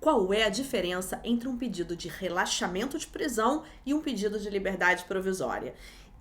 qual é a diferença entre um pedido de relaxamento de prisão e um pedido de liberdade provisória.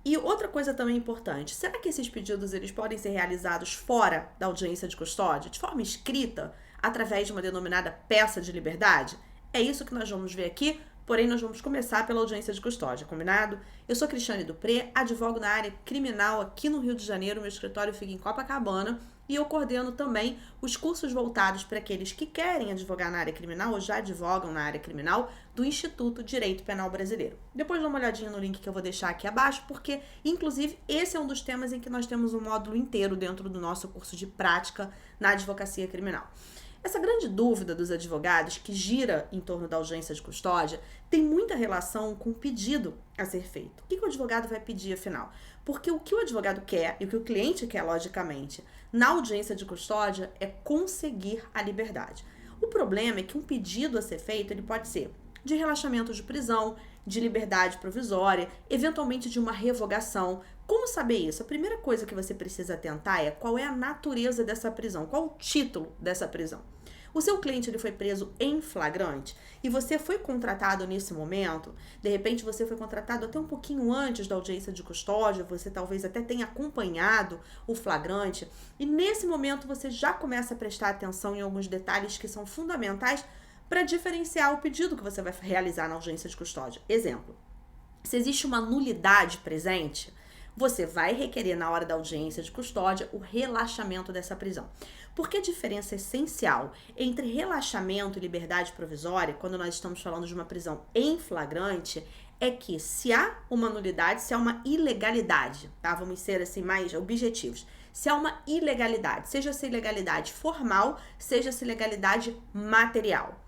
E outra coisa também importante, será que esses pedidos eles podem ser realizados fora da audiência de custódia, de forma escrita, através de uma denominada peça de liberdade? É isso que nós vamos ver aqui, porém nós vamos começar pela audiência de custódia, combinado? Eu sou Cristiane Dupré, advogo na área criminal aqui no Rio de Janeiro, meu escritório fica em Copacabana e eu coordeno também os cursos voltados para aqueles que querem advogar na área criminal ou já advogam na área criminal do Instituto Direito Penal Brasileiro. Depois dá uma olhadinha no link que eu vou deixar aqui abaixo, porque inclusive esse é um dos temas em que nós temos um módulo inteiro dentro do nosso curso de prática na advocacia criminal. Essa grande dúvida dos advogados, que gira em torno da audiência de custódia, tem muita relação com o pedido a ser feito. O que o advogado vai pedir, afinal? Porque o que o advogado quer, e o que o cliente quer, logicamente, na audiência de custódia, é conseguir a liberdade. O problema é que um pedido a ser feito, ele pode ser de relaxamento de prisão, de liberdade provisória, eventualmente de uma revogação. Como saber isso? A primeira coisa que você precisa atentar é qual é a natureza dessa prisão, qual o título dessa prisão. O seu cliente ele foi preso em flagrante e você foi contratado nesse momento, de repente você foi contratado até um pouquinho antes da audiência de custódia, você talvez até tenha acompanhado o flagrante e nesse momento você já começa a prestar atenção em alguns detalhes que são fundamentais para diferenciar o pedido que você vai realizar na audiência de custódia. Exemplo, se existe uma nulidade presente, você vai requerer na hora da audiência de custódia o relaxamento dessa prisão. Porque a diferença essencial entre relaxamento e liberdade provisória, quando nós estamos falando de uma prisão em flagrante, é que se há uma nulidade, se há uma ilegalidade, tá? Vamos ser assim mais objetivos. Se há uma ilegalidade, seja essa ilegalidade formal, seja essa ilegalidade material.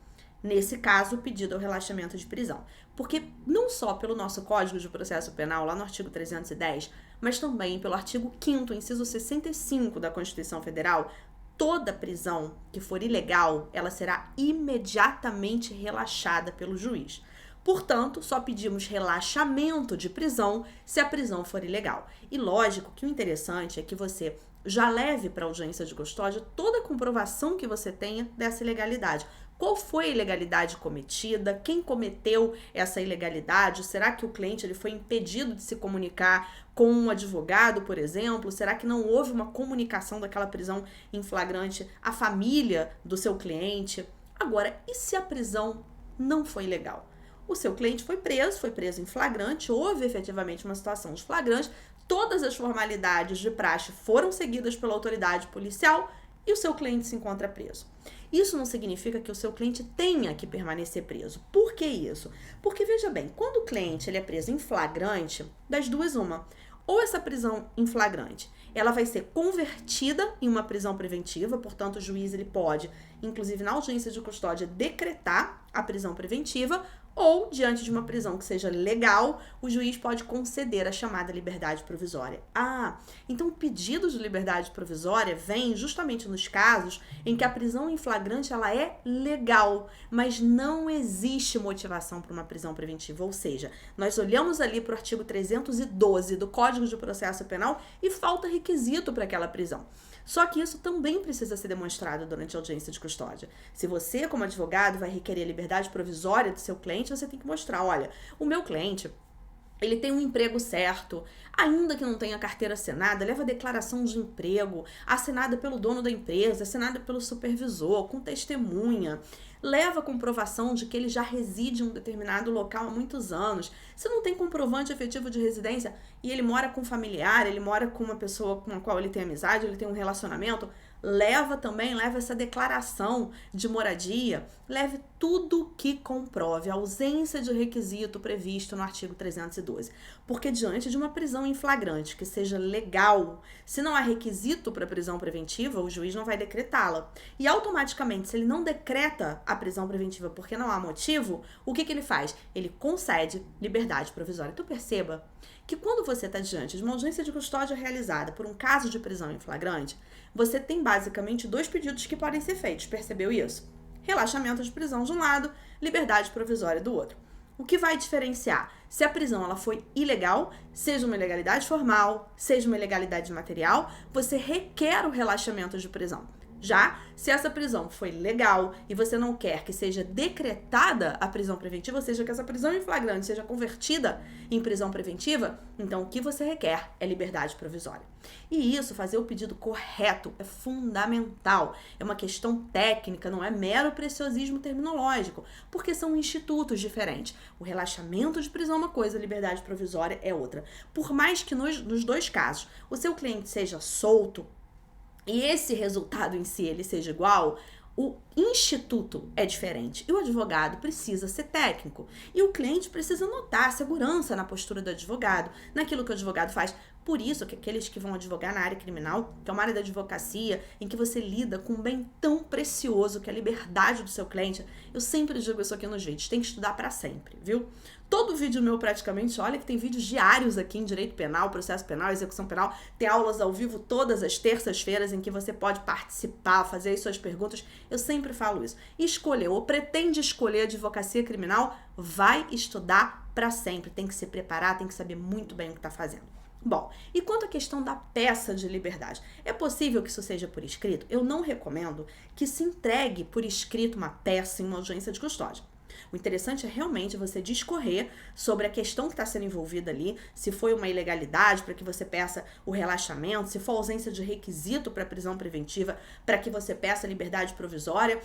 Nesse caso, o pedido é o relaxamento de prisão. Porque não só pelo nosso Código de Processo Penal, lá no artigo 310, mas também pelo artigo 5º, inciso 65 da Constituição Federal, toda prisão que for ilegal, ela será imediatamente relaxada pelo juiz. Portanto, só pedimos relaxamento de prisão se a prisão for ilegal. E lógico que o interessante é que você já leve para a audiência de custódia toda a comprovação que você tenha dessa ilegalidade. Qual foi a ilegalidade cometida? Quem cometeu essa ilegalidade? Será que o cliente ele foi impedido de se comunicar com um advogado, por exemplo? Será que não houve uma comunicação daquela prisão em flagrante à família do seu cliente? Agora, e se a prisão não foi legal? O seu cliente foi preso em flagrante, houve efetivamente uma situação de flagrante, todas as formalidades de praxe foram seguidas pela autoridade policial e o seu cliente se encontra preso. Isso não significa que o seu cliente tenha que permanecer preso. Por que isso? Porque, veja bem, quando o cliente ele é preso em flagrante, das duas uma, ou essa prisão em flagrante, ela vai ser convertida em uma prisão preventiva, portanto o juiz ele pode, inclusive na audiência de custódia, decretar a prisão preventiva, ou, diante de uma prisão que seja legal, o juiz pode conceder a chamada liberdade provisória. Então o pedido de liberdade provisória vem justamente nos casos em que a prisão em flagrante ela é legal, mas não existe motivação para uma prisão preventiva. Ou seja, nós olhamos ali para o artigo 312 do Código de Processo Penal e falta requisito para aquela prisão. Só que isso também precisa ser demonstrado durante a audiência de custódia. Se você, como advogado, vai requerer a liberdade provisória do seu cliente, você tem que mostrar, olha, o meu cliente, ele tem um emprego certo, ainda que não tenha carteira assinada, leva declaração de emprego, assinada pelo dono da empresa, assinada pelo supervisor, com testemunha, leva comprovação de que ele já reside em um determinado local há muitos anos. Se não tem comprovante efetivo de residência e ele mora com um familiar, ele mora com uma pessoa com a qual ele tem amizade, ele tem um relacionamento, leva essa declaração de moradia, leve tudo que comprove a ausência de requisito previsto no artigo 312. Porque diante de uma prisão em flagrante que seja legal, se não há requisito para prisão preventiva, o juiz não vai decretá-la. E automaticamente, se ele não decreta a prisão preventiva porque não há motivo, o que ele faz? Ele concede liberdade provisória. Então perceba que quando você está diante de uma audiência de custódia realizada por um caso de prisão em flagrante, você tem basicamente dois pedidos que podem ser feitos, percebeu isso? Relaxamento de prisão de um lado, liberdade provisória do outro. O que vai diferenciar se a prisão ela foi ilegal, seja uma ilegalidade formal, seja uma ilegalidade material, você requer o relaxamento de prisão. Já se essa prisão foi legal e você não quer que seja decretada a prisão preventiva, ou seja, que essa prisão em flagrante seja convertida em prisão preventiva, então o que você requer é liberdade provisória. E isso, fazer o pedido correto, é fundamental. É uma questão técnica, não é mero preciosismo terminológico, porque são institutos diferentes. O relaxamento de prisão é uma coisa, a liberdade provisória é outra. Por mais que nos dois casos o seu cliente seja solto, e esse resultado em si ele seja igual, o instituto é diferente e o advogado precisa ser técnico e o cliente precisa notar a segurança na postura do advogado, naquilo que o advogado faz. Por isso que aqueles que vão advogar na área criminal, que é uma área da advocacia em que você lida com um bem tão precioso que é a liberdade do seu cliente, eu sempre digo isso aqui nos vídeos, tem que estudar para sempre, viu? Todo vídeo meu praticamente, olha que tem vídeos diários aqui em direito penal, processo penal, execução penal, tem aulas ao vivo todas as terças-feiras em que você pode participar, fazer as suas perguntas. Eu sempre falo isso. Escolheu ou pretende escolher advocacia criminal, vai estudar para sempre. Tem que se preparar, tem que saber muito bem o que está fazendo. Bom, e quanto à questão da peça de liberdade, é possível que isso seja por escrito? Eu não recomendo que se entregue por escrito uma peça em uma audiência de custódia. O interessante é realmente você discorrer sobre a questão que está sendo envolvida ali, se foi uma ilegalidade para que você peça o relaxamento, se for ausência de requisito para prisão preventiva, para que você peça liberdade provisória.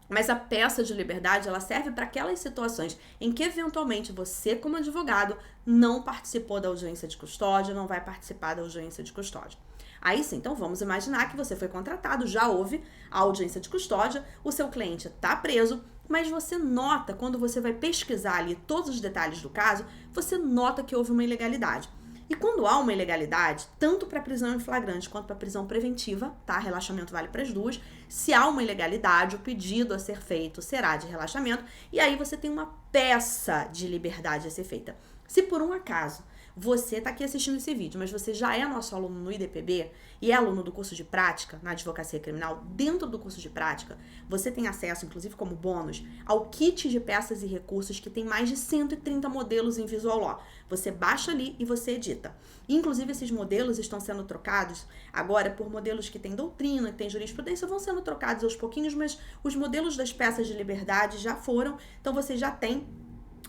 Mas a peça de liberdade, ela serve para aquelas situações em que, eventualmente, você, como advogado, não participou da audiência de custódia, não vai participar da audiência de custódia. Aí sim, então vamos imaginar que você foi contratado, já houve a audiência de custódia, o seu cliente está preso, mas você nota, quando você vai pesquisar ali todos os detalhes do caso, você nota que houve uma ilegalidade. E quando há uma ilegalidade, tanto para prisão em flagrante quanto para prisão preventiva, tá? Relaxamento vale para as duas. Se há uma ilegalidade, o pedido a ser feito será de relaxamento e aí você tem uma peça de liberdade a ser feita. Se por um acaso você está aqui assistindo esse vídeo, mas você já é nosso aluno no IDPB e é aluno do curso de prática na advocacia criminal, dentro do curso de prática, você tem acesso, inclusive como bônus, ao kit de peças e recursos que tem mais de 130 modelos em Visual Law. Você baixa ali e você edita. Inclusive, esses modelos estão sendo trocados agora por modelos que têm doutrina, que têm jurisprudência, vão sendo trocados aos pouquinhos, mas os modelos das peças de liberdade já foram, então você já tem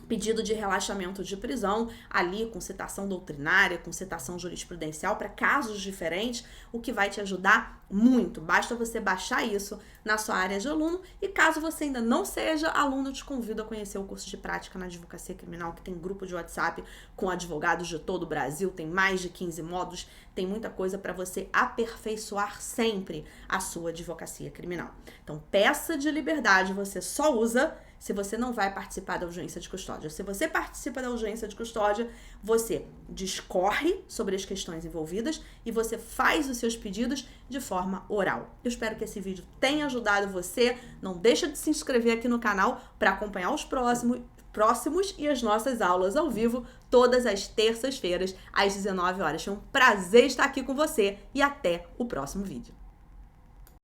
pedido de relaxamento de prisão, ali com citação doutrinária, com citação jurisprudencial para casos diferentes, o que vai te ajudar muito. Basta você baixar isso na sua área de aluno e caso você ainda não seja aluno, eu te convido a conhecer o curso de prática na advocacia criminal, que tem grupo de WhatsApp com advogados de todo o Brasil, tem mais de 15 módulos, tem muita coisa para você aperfeiçoar sempre a sua advocacia criminal. Então, peça de liberdade você só usa se você não vai participar da audiência de custódia. Se você participa da audiência de custódia, você discorre sobre as questões envolvidas e você faz os seus pedidos de forma oral. Eu espero que esse vídeo tenha ajudado você. Não deixa de se inscrever aqui no canal para acompanhar os próximos e as nossas aulas ao vivo todas as terças-feiras às 19 horas. Foi um prazer estar aqui com você e até o próximo vídeo.